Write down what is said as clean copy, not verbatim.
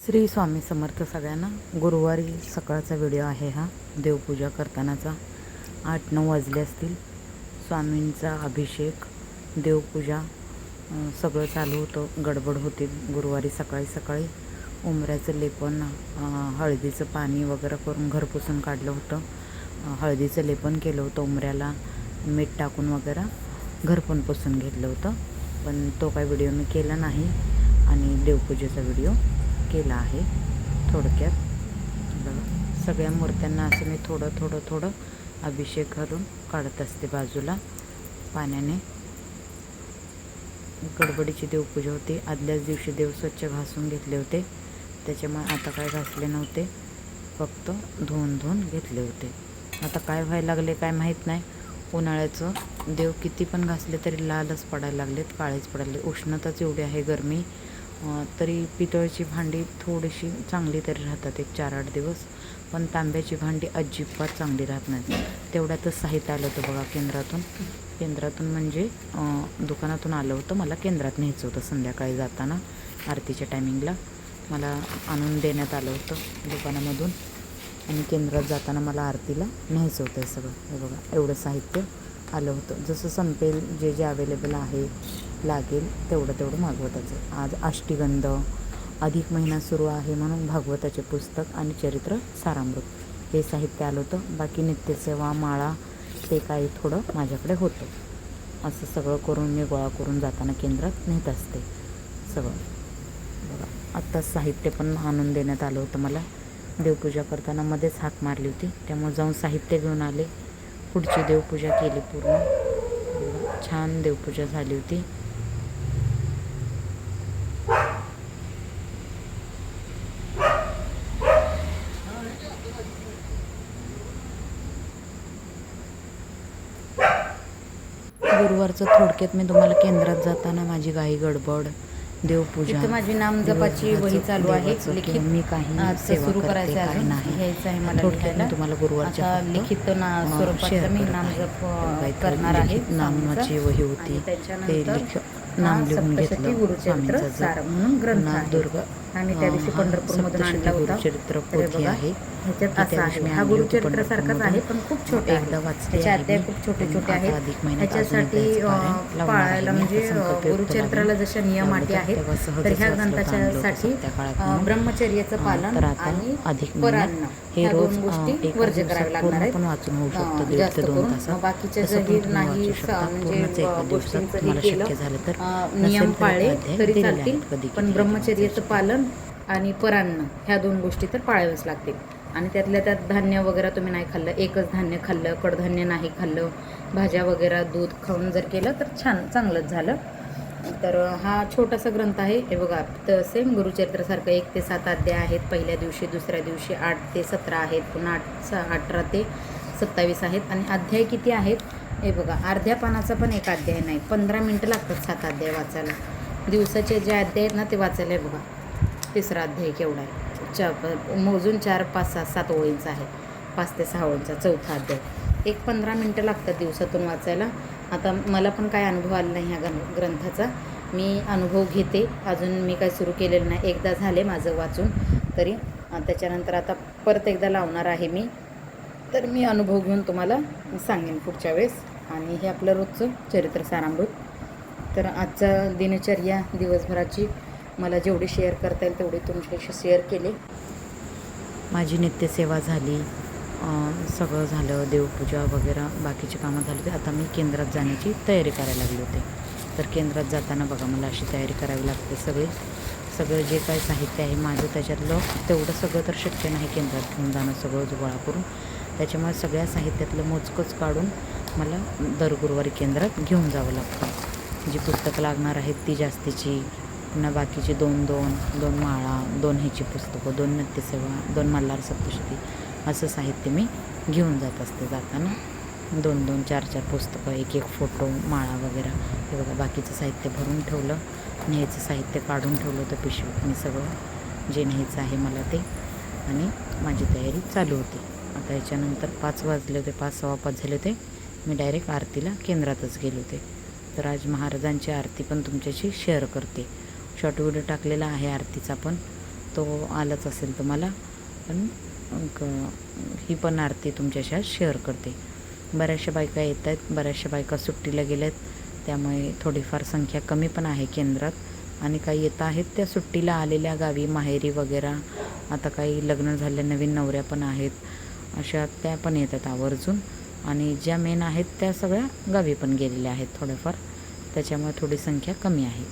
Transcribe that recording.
श्री स्वामी समर्थ सगळ्यांना. गुरुवारी सकाळचा व्हिडिओ आहे हा, देवपूजा करतानाचा. 8-9 वाजले असतील. स्वामींचा अभिषेक, देवपूजा सगळं चालू होतं. गडबड होती गुरुवारी सकाळी सकाळी. उंबऱ्याचं लेपन, हळदीचं पाणी वगैरे करून घर पुसून काढलं होतं. हळदीचं लेपन केलं होतं उंबऱ्याला, मीठ टाकून वगैरे घर पण पुसून घेतलं होतं. पण तो काही व्हिडिओ मी केला नाही. आणि देवपूजेचा व्हिडिओ केला आहे थोडक्यात. बघा, सगळ्या मूर्त्यांना असं मी थोडं अभिषेक करून काढत असते बाजूला पाण्याने. गडबडीची देवपूजा होती. आदल्याच दिवशी देव स्वच्छ घासून घेतले होते, त्याच्यामुळे आता काय घासले नव्हते, फक्त धुवून घेतले होते. आता काय व्हायला लागले काय माहीत नाही. उन्हाळ्याचं देव किती पण घासले तरी लालच पडायला लागलेत, काळेच पडायला. उष्णताच एवढी आहे, गरमी. तरी पितळची भांडी थोडीशी चांगली तरी राहतात 1-4-8 दिवस, पण तांब्याची भांडी अजिबात चांगली राहत नाही. तेवढ्यातच साहित्य आलं होतं बघा केंद्रातून म्हणजे दुकानातून आलं होतं. मला केंद्रात न्यायचं होतं संध्याकाळी जाताना, आरतीच्या टायमिंगला मला आणून देण्यात आलं होतं दुकानामधून. आणि केंद्रात जाताना मला आरतीला न्यायचं होतं. हे सगळं हे बघा, एवढं साहित्य आलं होतं. जसं संपेल जे अवेलेबल आहे, लागेल तेवढं भागवताचं. आज अष्टगंध, अधिक महिना सुरू आहे म्हणून भागवताचे पुस्तक आणि चरित्र सारामृत हे साहित्य आलं होतं. बाकी नित्यसेवा, माळा ते काही थोडं माझ्याकडे होतं. असं सगळं करून मी गोळा करून जाताना केंद्रात नेत असते सगळं. बघा, आत्ताच साहित्य पण आणून देण्यात आलं होतं मला. देवपूजा करताना मध्येच हाक मारली होती, त्यामुळे जाऊन साहित्य घेऊन आले. पुढची देवपूजा केली पूर्ण. छान देवपूजा झाली होती. गुरुवारचं थोडक्यात मी तुम्हाला केंद्रात जाताना माझी घाई गडबड, देवपूजा, माझी नामजपाची वही चालू आहे. लिखित मी काही सेवा सुरू करते करायचं काही नाही. घ्यायचं आहे मला. थोडक्यात मी तुम्हाला गुरुवारच्या लिखित स्वरूपात मी नामजप करणार आहे. नामाची वही होती, ते नाम लिहून घेतलं. गुरुचरित्र सार म्हणून ग्रंथ आहे. दुर्गा आणि त्या दिवशी पंढरपूरमधून आणला होता. गुरुचरित्र पोथी आहे. ह्याच्यात असं आहे, हा गुरुचरित्र सारखाच आहे पण खूप छोटा आहे. त्याचे अध्याय खूप छोटे आहेत. ह्याच्यासाठी पाळायला म्हणजे गुरुचरित्राला जशा नियम अटी आहेत, तर ह्या ग्रंथाच्यासाठी ब्रह्मचर्याचं पालन आणि परान्न हे दोन गोष्टी वर्ज्य कराव्या लागणार आहेत. जास्त करून बाकीच्या जरी नाही म्हणजे गोष्टींचं हे केलं, नियम पाळले तरी चालतील, पण ब्रह्मचर्याचं पालन आणि परान्न ह्या 2 गोष्टी तर पाळाव्याच लागतील. आणि त्यातल्या त्यात धान्य वगैरे तुम्ही नाही खाल्लं, एकच धान्य खाल्लं, कडधान्य नाही खाल्लं, भाज्या वगैरे दूध खाऊन जर केलं तर चांगलंच झालं. तर हा छोटासा ग्रंथ आहे. हे बघा, तर सेम गुरुचरित्रासारखं 1 ते 7 अध्याय आहेत. पहिल्या दिवशी, दुसऱ्या दिवशी 8 ते 17 आहेत, पुन्हा 18 ते 27 आहेत. आणि अध्याय किती आहेत हे बघा, अर्ध्या पानाचा पण एक अध्याय नाही, 15 मिनटं लागतात 7 अध्याय वाचायला. दिवसाचे जे अध्याय आहेत ना ते वाचायला. बघा, 3रा अध्याय केवढा आहे, मोजून 4, 5, 6, 7 ओळींचा आहे, 5 ते 6 ओळींचा 4था अध्याय. 15 मिनटं लागतात दिवसातून वाचायला. आता मला पण काय अनुभव आला नाही ह्या ग्रंथाचा, मी अनुभव घेते. अजून मी काय सुरू केलेलं नाही, एकदा झाले माझं वाचून तरी. त्याच्यानंतर आता परत एकदा लावणार आहे मी, तर मी अनुभव घेऊन तुम्हाला सांगेन पुढच्या वेळेस. आणि हे आपलं रोजचं चरित्र सारामृत. तर आजचा दिनचर्या दिवसभराची मला जेवढी शेअर करता येईल तेवढी तुमच्याशी शेअर केली. माझी नित्यसेवा झाली, सगळं झालं, देवपूजा वगैरे बाकीचे कामं झाली. आता मी केंद्रात जाण्याची तयारी करायला लागली होते. तर केंद्रात जाताना बघा, मला अशी तयारी करावी लागते. सगळं जे काही साहित्य आहे माझं, त्याच्यातलं तेवढं सगळं तर शक्य नाही केंद्रात घेऊन जाणं, सगळं गोळा करून. त्याच्यामुळे सगळ्या साहित्यातलं मोजकंच काढून मला दर गुरुवारी केंद्रात घेऊन जावं लागतं. जी पुस्तकं लागणार आहेत ती जास्तीची, पुन्हा बाकीची 2 माळा, 2 ह्याची पुस्तकं, 2 नित्यसेवा, 2 मल्हार सप्तशती, असं साहित्य मी घेऊन जात असते. जाताना 2-2, 4-4 पुस्तकं, 1-1 फोटो, माळा वगैरे. हे बघा, बाकीचं साहित्य भरून ठेवलं, न्यायचं साहित्य काढून ठेवलं होतं पिशवीत मी, सगळं जे न्यायचं आहे मला ते. आणि माझी तयारी चालू होती. आता याच्यानंतर 5 वाजले होते, 5, 5:15 झाले होते. मी डायरेक्ट आरतीला केंद्रातच गेले होते. तर आज महाराजांची आरती पण तुमच्याशी शेअर करते. शॉर्ट व्हिडिओ टाकलेला आहे आरतीचा पण, तो आलाच असेल तुम्हाला, पण ही पण आरती तुमच्याशी शेअर करते. बऱ्याचशा बायका येत आहेत, बऱ्याचशा बायका सुट्टीला गेल्यात, त्यामुळे थोडीफार संख्या कमी पण आहे केंद्रात. आणि काही येत आहेत त्या सुट्टीला आलेल्या गावी, माहेरी वगैरे. आता काही लग्न झाल्या नवीन नवऱ्या पण आहेत, अशा त्या पण येतात आवर्जून. आणि ज्या मेन आहेत त्या सगळ्या गावी पण गेलेल्या आहेत थोड्याफार, त्याच्यामुळे थोडी संख्या कमी आहे.